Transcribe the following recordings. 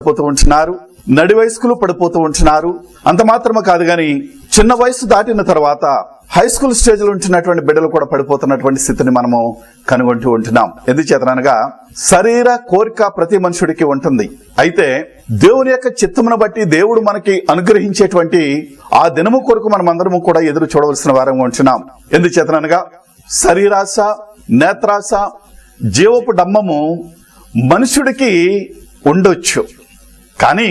పోతూ ఉంటున్నారు, నడి వయస్కులు పడిపోతూ ఉంటున్నారు. అంత మాత్రమే కాదు గాని చిన్న వయసు దాటిన తర్వాత హై స్కూల్ స్టేజ్ లో ఉంటున్నటువంటి బిడ్డలు కూడా పడిపోతున్నటువంటి స్థితిని మనము కనుగొంటూ ఉంటున్నాం. ఎందుచేతనగా శరీర కోరిక ప్రతి మనుషుడికి ఉంటుంది. అయితే దేవుని యొక్క చిత్తమును బట్టి దేవుడు మనకి అనుగ్రహించేటువంటి ఆ దినము కొరకు మనం అందరము కూడా ఎదురు చూడవలసిన వారంగా ఉంటున్నాం. ఎందుచేతనగా శరీరాశ, నేత్రాశ, జీవపు డమ్మము మనుషుడికి ఉండొచ్చు, కానీ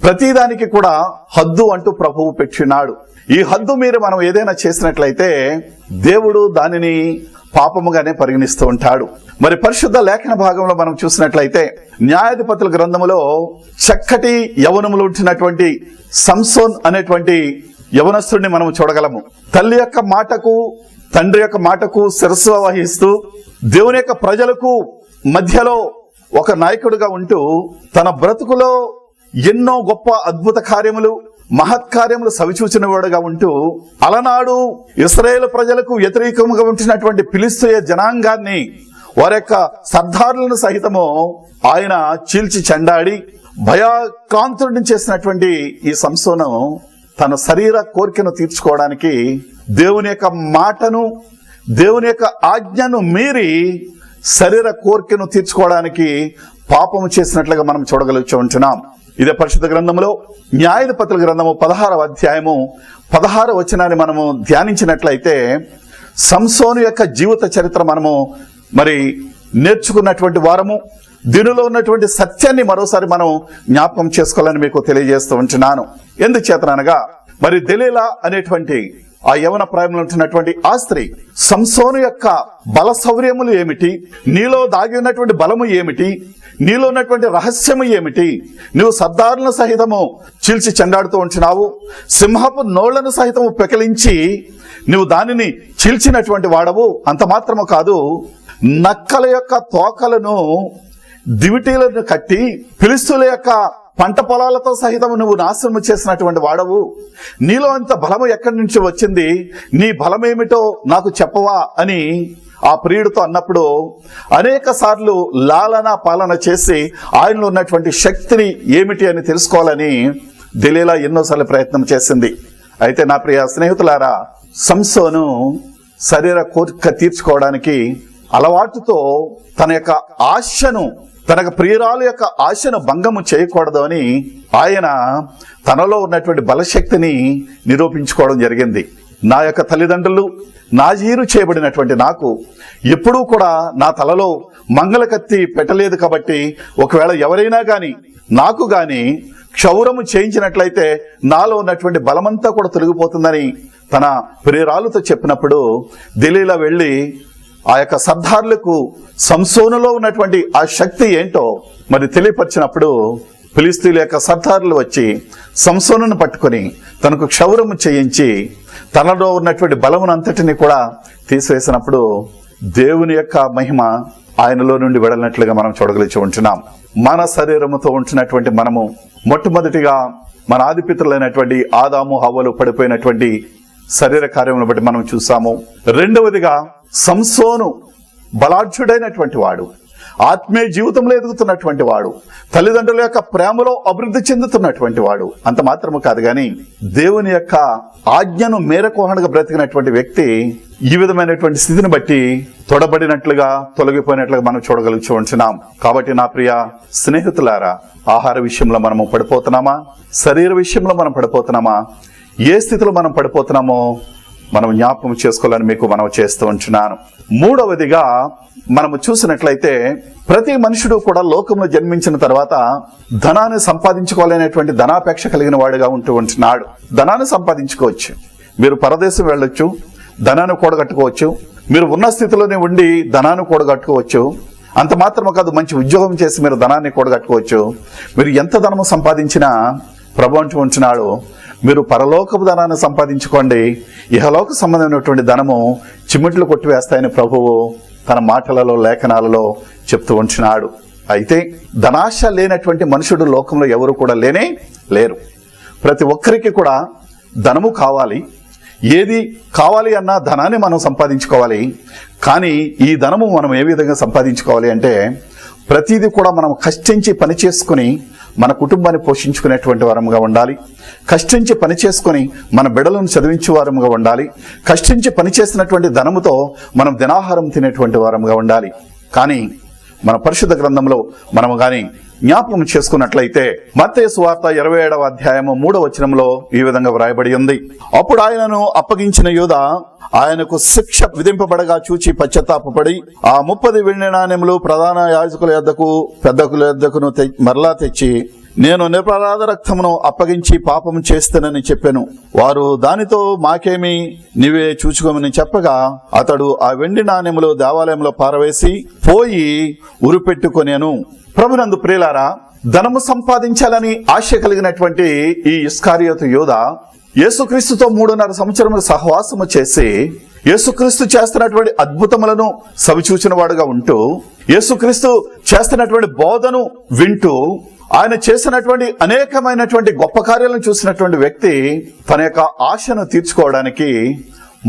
ప్రతిదానికి కూడా హద్దు అంటూ ప్రభువు పెట్టినాడు. ఈ హద్దు మీరు మనం ఏదైనా చేసినట్లయితే దేవుడు దానిని పాపముగానే పరిగణిస్తూ ఉంటాడు. మరి పరిశుద్ధ లేఖన భాగంలో మనం చూసినట్లయితే న్యాయాధిపతుల గ్రంథములో చక్కటి యవనములు ఉంటున్నటువంటి సంసోన్ అనేటువంటి యవనస్తుడిని మనం చూడగలము. తల్లి యొక్క మాటకు, తండ్రి యొక్క మాటకు శిరస్సు వహిస్తూ దేవుని యొక్క ప్రజలకు మధ్యలో ఒక నాయకుడిగా ఉంటూ తన బ్రతుకులో ఎన్నో గొప్ప అద్భుత కార్యములు, మహత్కార్యములు సవిచూచిన వాడుగా ఉంటూ అలనాడు ఇశ్రాయేలు ప్రజలకు వ్యతిరేకంగా ఉంటున్నటువంటి ఫిలిష్తీయ జనాంగాన్ని, వారి యొక్క సర్దారులను సహితము ఆయన చీల్చి చెండాడి భయక్రాంతుడిని చేసినటువంటి ఈ సంసోను తన శరీర కోరికను తీర్చుకోవడానికి దేవుని యొక్క మాటను, దేవుని యొక్క ఆజ్ఞను మీరి శరీర కోరికను తీర్చుకోవడానికి పాపము చేసినట్లుగా మనం చూడగలుగుతూ ఉంటున్నాం. ఇదే పరిశుద్ధ గ్రంథంలో న్యాయాధిపతుల గ్రంథము 16వ అధ్యాయము 16వ వచనాన్ని మనము ధ్యానించినట్లయితే సంసోను యొక్క జీవిత చరిత్ర మనము మరి నేర్చుకున్నటువంటి వారము. దీనిలో ఉన్నటువంటి సత్యాన్ని మరోసారి మనం జ్ఞాపకం చేసుకోవాలని మీకు తెలియజేస్తూ ఉంటున్నాను. ఎందుచేతనగా మరి దెలీలా అనేటువంటి ఆ యవన ప్రాయంలో ఉంటున్నటువంటి ఆ స్త్రీ సంసోను యొక్క బల శౌర్యములు ఏమిటి, నీలో దాగి ఉన్నటువంటి బలము ఏమిటి, నీలో ఉన్నటువంటి రహస్యము ఏమిటి, నువ్వు సర్దారులను సహితము చీల్చి చెండాడుతూ ఉంటున్నావు, సింహపు నోళ్లను సహితము పెకలించి నువ్వు దానిని చీల్చినటువంటి వాడవు. అంత మాత్రము కాదు, నక్కల యొక్క తోకలను దివిటీలను కట్టి ఫిలిష్తీయుల యొక్క పంట పొలాలతో సహితం నువ్వు నాశనము చేసినటువంటి వాడవు. నీలో అంత బలము ఎక్కడి నుంచి వచ్చింది, నీ బలమేమిటో నాకు చెప్పవా అని ఆ ప్రియుడితో అన్నప్పుడు అనేక సార్లు లాలన పాలన చేసి ఆయనలో ఉన్నటువంటి శక్తిని ఏమిటి అని తెలుసుకోవాలని దెలీలా ఎన్నోసార్లు ప్రయత్నం చేసింది. అయితే నా ప్రియ స్నేహితులారా, సంసోను శరీర కోరిక తీర్చుకోవడానికి అలవాటుతో తన యొక్క ఆశను, తనకు ప్రియురాలు యొక్క ఆశను భంగము చేయకూడదు అని ఆయన తనలో ఉన్నటువంటి బలశక్తిని నిరూపించుకోవడం జరిగింది. నా యొక్క తల్లిదండ్రులు నాజీరు చేయబడినటువంటి నాకు ఎప్పుడూ కూడా నా తలలో మంగళ కత్తి పెట్టలేదు కాబట్టి ఒకవేళ ఎవరైనా గాని నాకు గాని క్షౌరము చేయించినట్లయితే నాలో ఉన్నటువంటి బలమంతా కూడా తొలగిపోతుందని తన ప్రియురాలుతో చెప్పినప్పుడు దెలీలా వెళ్ళి ఆ యొక్క సర్దారులకు సంసోనులో ఉన్నటువంటి ఆ శక్తి ఏంటో మరి తెలియపరిచినప్పుడు ఫిలిష్తీయుల యొక్క సర్దారులు వచ్చి సంసోనును పట్టుకొని తనకు క్షౌరము చేయించి తనలో ఉన్నటువంటి బలమునంతటిని కూడా తీసివేసినప్పుడు దేవుని యొక్క మహిమ ఆయనలో నుండి వెడలినట్లుగా మనం చూడగలిచి ఉంటున్నాం. మన శరీరముతో ఉంటున్నటువంటి మనము మొట్టమొదటిగా మన ఆదిపితరులైనటువంటి ఆదాము హవ్వలు పడిపోయినటువంటి శరీర కార్యములను బట్టి మనం చూసాము. రెండవదిగా సంసోను బలాఢ్యుడైనటువంటి వాడు, ఆత్మీయ జీవితంలో ఎదుగుతున్నటువంటి వాడు, తల్లిదండ్రుల యొక్క ప్రేమలో అభివృద్ధి చెందుతున్నటువంటి వాడు. అంత మాత్రము కాదు గాని దేవుని యొక్క ఆజ్ఞను మేరకోహణగా బ్రతికినటువంటి వ్యక్తి ఈ విధమైనటువంటి స్థితిని బట్టి తొడబడినట్లుగా, తొలగిపోయినట్లుగా మనం చూడగలుగుతూ ఉంటున్నాం. కాబట్టి నా ప్రియ స్నేహితులారా, ఆహార విషయంలో మనము పడిపోతున్నామా, శరీర విషయంలో మనం పడిపోతున్నామా, ఏ స్థితిలో మనం పడిపోతున్నామో మనం జ్ఞాపకం చేసుకోవాలని మీకు మనం చేస్తూ ఉంటున్నాను. మూడవదిగా మనము చూసినట్లయితే ప్రతి మనుషుడు కూడా లోకంలో జన్మించిన తర్వాత ధనాన్ని సంపాదించుకోవాలనేటువంటి ధనాపేక్ష కలిగిన వాడుగా ఉంటున్నాడు. ధనాన్ని సంపాదించుకోవచ్చు, మీరు పరదేశం వెళ్ళొచ్చు, ధనాన్ని కూడగట్టుకోవచ్చు, మీరు ఉన్న స్థితిలోనే ఉండి ధనాన్ని కూడగట్టుకోవచ్చు. అంత మాత్రమే కాదు, మంచి ఉద్యోగం చేసి మీరు ధనాన్ని కూడగట్టుకోవచ్చు. మీరు ఎంత ధనము సంపాదించినా ప్రభు అంటూ ఉంటున్నాడు, మీరు పరలోకపు ధనాన్ని సంపాదించుకోండి, ఇహలోక సంబంధమైనటువంటి ధనము చిమ్మిట్లు కొట్టివేస్తాయని ప్రభువు తన మాటలలో, లేఖనాలలో చెప్తూ ఉంటున్నాడు. అయితే ధనాశ లేనటువంటి మనుషుడు లోకంలో ఎవరు కూడా లేనే లేరు. ప్రతి ఒక్కరికి కూడా ధనము కావాలి. ఏది కావాలి అన్నా ధనాన్ని మనం సంపాదించుకోవాలి. కానీ ఈ ధనము మనం ఏ విధంగా సంపాదించుకోవాలి అంటే ప్రతిదీ కూడా మనం కష్టించి పని చేసుకుని మన కుటుంబాన్ని పోషించుకునేటువంటి వారముగా ఉండాలి. కష్టించి పని చేసుకుని మన బిడ్డలను చదివించే వారముగా ఉండాలి. కష్టించి పని చేసినటువంటి ధనముతో మనం దినాహారం తినేటువంటి వారముగా ఉండాలి. కానీ మన పరిశుద్ధ గ్రంథంలో మనము గాని జ్ఞాపకం చేసుకున్నట్లయితే మత్తయి సువార్త 27వ అధ్యాయము 3వ వచనంలో ఈ విధంగా వ్రాయబడి ఉంది. అప్పుడు ఆయనను అప్పగించిన యూదా ఆయనకు శిక్ష విధింపబడగా చూచి పశ్చాత్తాపపడి ఆ 30 వెండి నాణెములు ప్రధాన యాజకుల యొద్దకు పెద్దకుల యొద్దకును మరలా తెచ్చి, నేను నిరపరాధ రక్తమును అప్పగించి పాపము చేస్తానని చెప్పాను. వారు దానితో మాకేమి, నీవే చూచుకోమని చెప్పగా అతడు ఆ వెండి నాణెములు దేవాలయంలో పారవేసి పోయి ఉరిపెట్టుకొనేను. ప్రభునందు ప్రియులారా, ధనము సంపాదించాలని ఆశ కలిగినటువంటి ఈ ఇస్కారియోతు యూదా యేసుక్రీస్తుతో 3.5 సంవత్సరములు సహవాసము చేసి యేసుక్రీస్తు చేస్తున్నటువంటి అద్భుతములను సవిచూచిన వాడుగా ఉంటూ, యేసుక్రీస్తు చేస్తున్నటువంటి బోధను వింటూ, ఆయన చేసినటువంటి అనేకమైనటువంటి గొప్ప కార్యాలను చూసినటువంటి వ్యక్తి తన యొక్క ఆశను తీర్చుకోవడానికి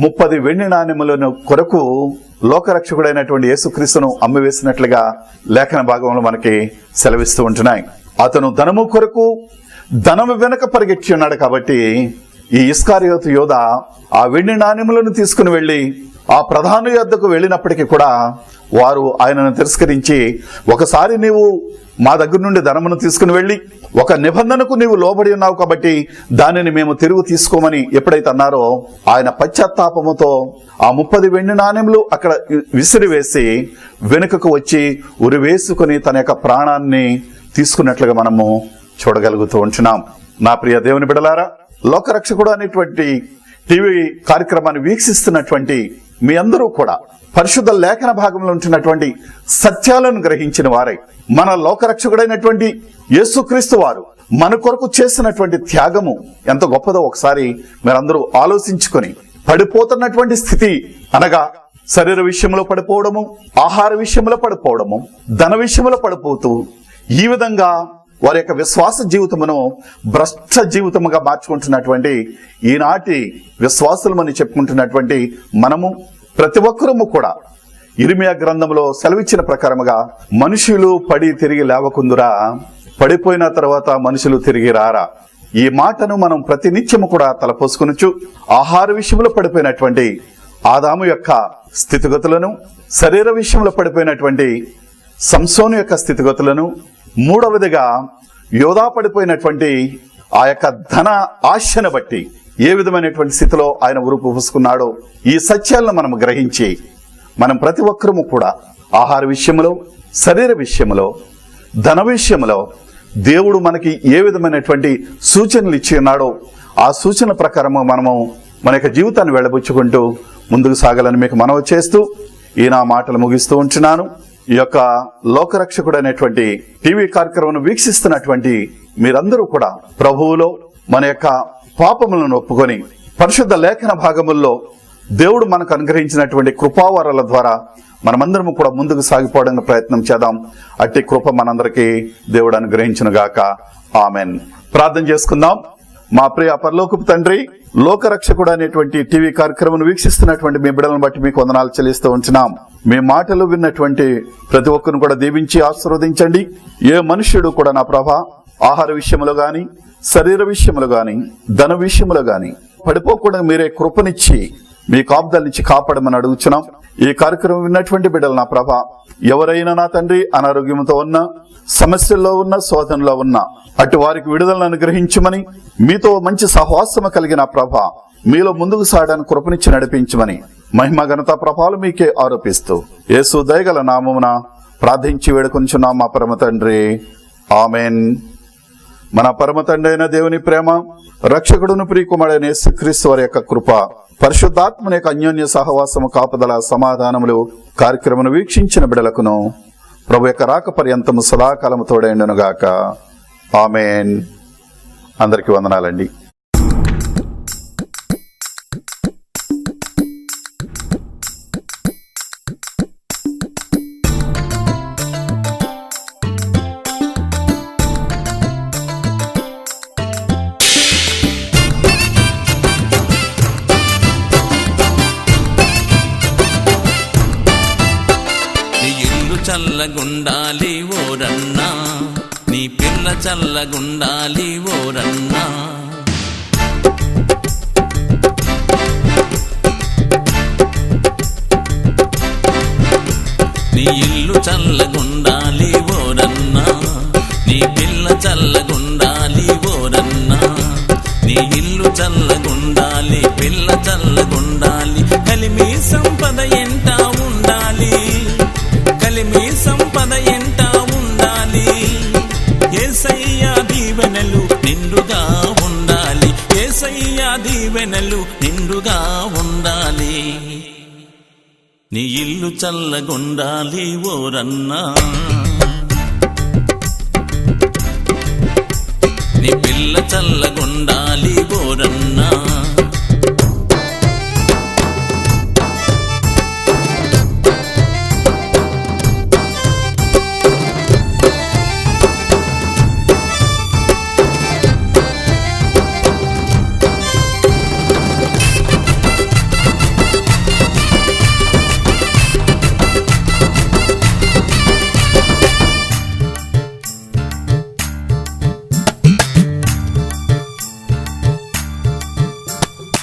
30 వెండి నాణెములను కొరకు లోకరక్షకుడైనటువంటి యేసుక్రీస్తును అమ్మివేసినట్లుగా లేఖన భాగంలో మనకి సెలవిస్తూ ఉంటున్నాయి. అతను ధనము కొరకు ధనము వెనక పరిగెత్తి ఉన్నాడు. కాబట్టి ఈ ఇస్కారియోతు యోధా ఆ వెండి నాణెములను తీసుకుని వెళ్లి ఆ ప్రధాన యొద్దకు వెళ్ళినప్పటికీ కూడా వారు ఆయనను తిరస్కరించి, ఒకసారి నీవు మా దగ్గర నుండి ధనమును తీసుకుని వెళ్ళి ఒక నిబంధనకు నీవు లోబడి ఉన్నావు కాబట్టి దానిని మేము తిరుగు తీసుకోమని ఎప్పుడైతే అన్నారో, ఆయన పశ్చాత్తాపముతో ఆ 30 వెండి నాణెములు అక్కడ విసిరివేసి వెనుకకు వచ్చి ఉరివేసుకుని తన యొక్క ప్రాణాన్ని తీసుకున్నట్లుగా మనము చూడగలుగుతూ ఉంటున్నాం. నా ప్రియ దేవుని బిడ్డలారా, లోకరక్షకుడు అనేటువంటి టీవీ కార్యక్రమాన్ని వీక్షిస్తున్నటువంటి మీ అందరూ కూడా పరిశుద్ధ లేఖన భాగంలో ఉంటున్నటువంటి సత్యాలను గ్రహించిన వారై, మన లోకరక్షకుడైనటువంటి యేసుక్రీస్తు వారు మన కొరకు చేసినటువంటి త్యాగము ఎంత గొప్పదో ఒకసారి మీరందరూ ఆలోచించుకొని, పడిపోతున్నటువంటి స్థితి అనగా శరీర విషయంలో పడిపోవడము, ఆహార విషయంలో పడిపోవడము, ధన విషయంలో పడిపోతూ ఈ విధంగా వారి యొక్క విశ్వాస జీవితమును భ్రష్ట జీవితముగా మార్చుకుంటున్నటువంటి ఈనాటి విశ్వాసులమని చెప్పుకుంటున్నటువంటి మనము ప్రతి ఒక్కరము కూడా ఇర్మియా గ్రంథంలో సెలవిచ్చిన ప్రకారముగా మనుషులు పడి తిరిగి లేవకుందురా, పడిపోయిన తర్వాత మనుషులు తిరిగి రారా, ఈ మాటను మనం ప్రతి నిత్యము కూడా తలపోసుకొనుచు ఆహార విషయంలో పడిపోయినటువంటి ఆదాము యొక్క స్థితిగతులను, శరీర విషయంలో పడిపోయినటువంటి సంసోను యొక్క స్థితిగతులను, మూడవదిగా యోధా పడిపోయినటువంటి ఆ యొక్క ధన ఆశను బట్టి ఏ విధమైనటువంటి స్థితిలో ఆయన ఉరుపు పూసుకున్నాడో ఈ సత్యాలను మనం గ్రహించి మనం ప్రతి ఒక్కరము కూడా ఆహార విషయంలో, శరీర విషయంలో, ధన విషయంలో దేవుడు మనకి ఏ విధమైనటువంటి సూచనలు ఇచ్చి ఉన్నాడో ఆ సూచన ప్రకారము మనము మన యొక్క జీవితాన్ని వెళ్ళబుచ్చుకుంటూ ముందుకు సాగాలని మీకు మనవి చేస్తూ ఈ నా మాటలు ముగిస్తూ ఉంటున్నాను. ఈ యొక్క లోకరక్షకుడు అనేటువంటి టీవీ కార్యక్రమం వీక్షిస్తున్నటువంటి మీరందరూ కూడా ప్రభువులో మన యొక్క పాపములను ఒప్పుకొని పరిశుద్ధ లేఖన భాగముల్లో దేవుడు మనకు అనుగ్రహించినటువంటి కృపావరాల ద్వారా మనమందరము కూడా ముందుకు సాగిపోవడానికి ప్రయత్నం చేద్దాం. అట్టి కృప మనందరికీ దేవుడు అనుగ్రహించును గాక. ఆమెన్. ప్రార్థన చేసుకుందాం. మా ప్రియ పరలోకపు తండ్రి, లోకరక్షకుడు అనేటువంటి టీవీ కార్యక్రమం వీక్షిస్తున్నటువంటి మీ బిడ్డలను బట్టి మీకు వందనాలు చెల్లిస్తూ ఉంటున్నాం. మీ మాటలు విన్నటువంటి ప్రతి ఒక్కరిని కూడా దీవించి ఆశీర్వదించండి. ఏ మనుష్యుడు కూడా నా ప్రభా ఆహార విషయంలో గాని, శరీర విషయంలో గాని, ధన విషయంలో గాని పడిపోకుండా మీరే కృపనిచ్చి మీ కాపుదలనిచ్చి కాపాడమని అడుగుచున్నాం. ఈ కార్యక్రమం విన్నటువంటి బిడ్డలు నా ప్రభ ఎవరైనా నా తండ్రి అనారోగ్యంతో ఉన్నా, సమస్యల్లో ఉన్న, శోధనలో ఉన్నా అటు వారికి విడుదలను అనుగ్రహించమని, మీతో మంచి సహవాసము కలిగిన ప్రభ మీలో ముందుకు సాగడానికి కృపనిచ్చి నడిపించమని మహిమ ఘనత ప్రభావాలు మీకే ఆరోపిస్తూ యేసు దయగల నామమున ప్రార్థించి వేడుకొంచున్నాం మా పరమ తండ్రి. ఆమెన్. మన పరమ తండ్రి అయిన దేవుని ప్రేమ, రక్షకుడును ప్రియకుమారుడైన యేసుక్రీస్తు వారి యొక్క కృప, పరిశుద్ధాత్మని యొక్క అన్యోన్య సహవాసము, కాపుదల, సమాధానములు కార్యక్రమం వీక్షించిన బిడలకును ప్రభు యొక్క రాక పర్యంతము సదాకాలము తోడైండును గాక. ఆమెన్. అందరికీ వందనాలండి. చల్లగుండాలి ఓ చల్లగుండాలి ఓరన్నా. నీ ఇల్లు చల్లగుండాలి ఓరన్నా, నీ పిల్ల చల్లగుండాలి ఓరన్నా. నీ ఇల్లు చల్లగుండాలి, పిల్ల చల్లగుండాలి, కలిమి సంపద ఎంట ఉండాలి, కలిమి సంపద ఎంట ఉండాలి. యేసయ్య దీవెనలు నిండుగా ఉండాలి, యేసయ్య దీవెనలు నిండుగా ఉండాలి. నీ ఇల్లు చల్లగుండాలి ఓరన్నా, నీ పిల్ల చల్లగుండాలి ఓరన్నా.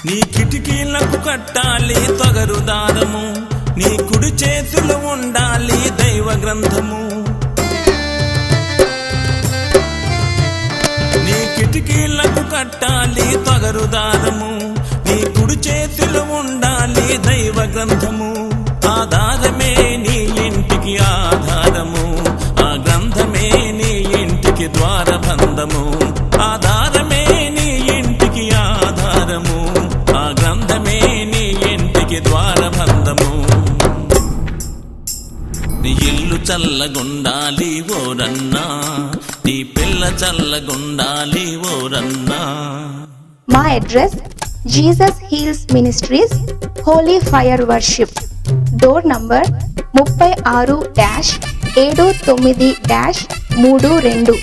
నీ కిటికీలకు కట్టాలి తొగరు దారము, నీ కుడి చేతిలో ఉండాలి దైవ గ్రంథము. నీ కిటికీలకు కట్టాలి తొగరు దారము, నీ కుడి చేతిలో ఉండాలి దైవ గ్రంథము. ఆధారమే నీ ఇంటికి ఆధారము, ఆ గ్రంథమే నీ ఇంటికి ద్వారబంధము. ఆధారమే నీ ఇంటికి ఆధారము, ఆ గ్రంథమే నీ ఇంటికి ద్వారబంధము. నీ ఇల్లు చల్లగుండాలి ఓరన్నా, నీ పిల్ల చల్లగుండాలి ఓరన్నా. మా address Jesus heels ministries, Holi fire worship, door number 36-79-32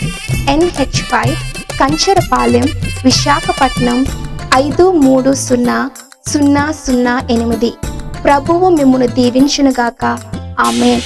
NH5 Kancharapalem, Visakhapatnam 530008. ప్రభువు మిమ్మును దీవించునుగాక. ఆమేన్.